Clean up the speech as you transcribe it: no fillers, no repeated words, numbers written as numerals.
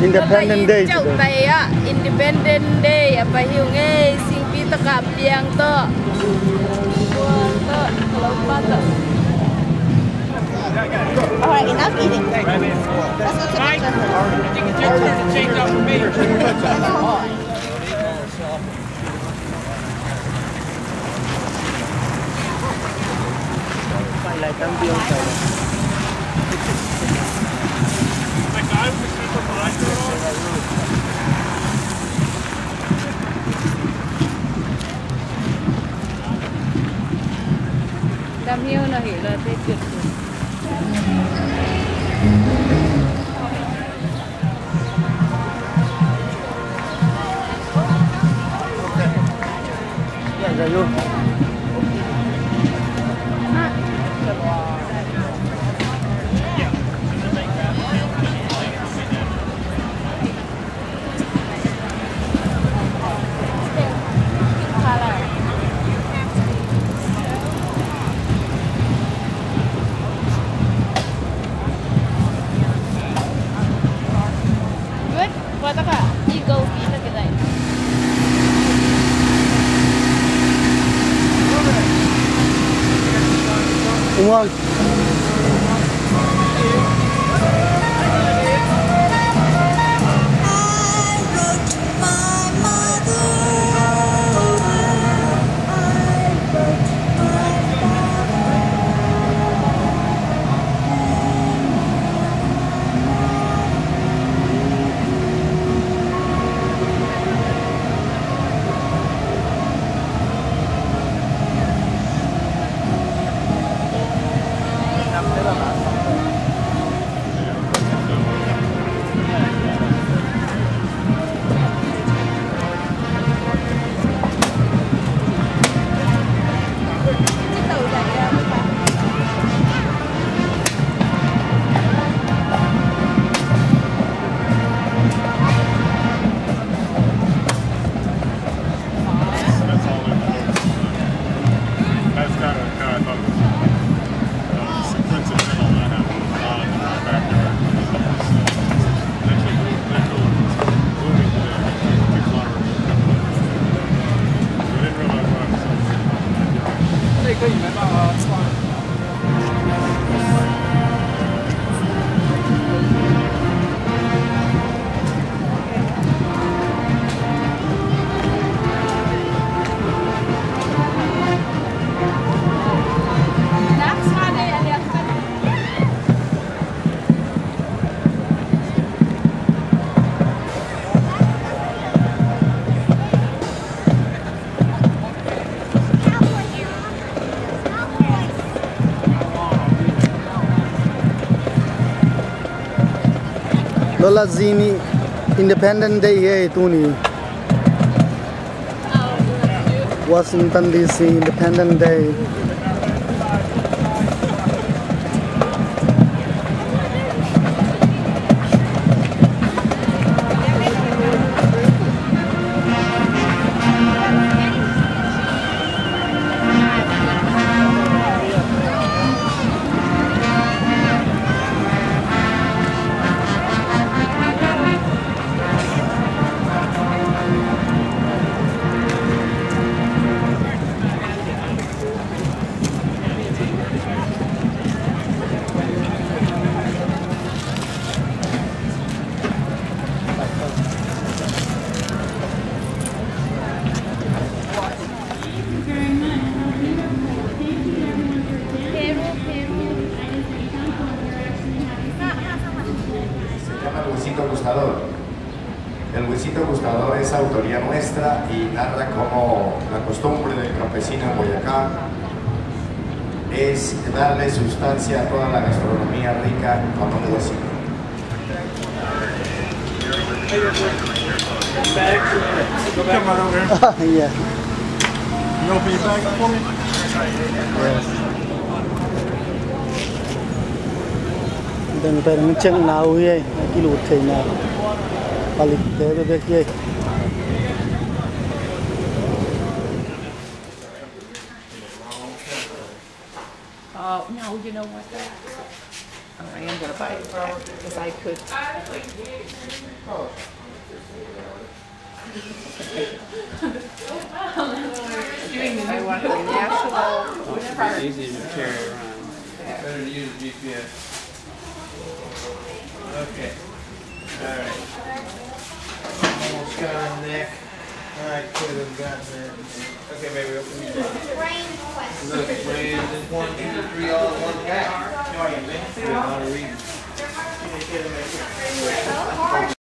Independent Day. Chau tay á, Independent Day apa hiu nge sing pita kapiang to. Buang to, kalau mata. Alright, enough eating. Let's go to the I think it's your turn to change up for me. Lại tăng biếng rồi. Đam hiu là hiểu là tê tuyệt. Rồi luôn. Good. Buat apa? Eagle kita kita. Đúng không? Lola Zini Independent Day है तूनी Washington DC Independent Day El huesito gustador es autoría nuestra y narra cómo la costumbre del campesino en Boyacá es darle sustancia a toda la gastronomía rica con un huesito. Come on over here. Yeah. You open your bag up for me? Yes. Dan pa rin chang nào ye kilut thei na palit te be ye Oh no, you know what? All right. am gonna buy it because I could. I want the national park. Easy to carry around. Better to use the GPS. Okay. Alright. Almost got on the neck. I could have gotten there. Okay, baby, open your door. Look, brain is 1, 2, 3, all in one pack. You got a lot of reading.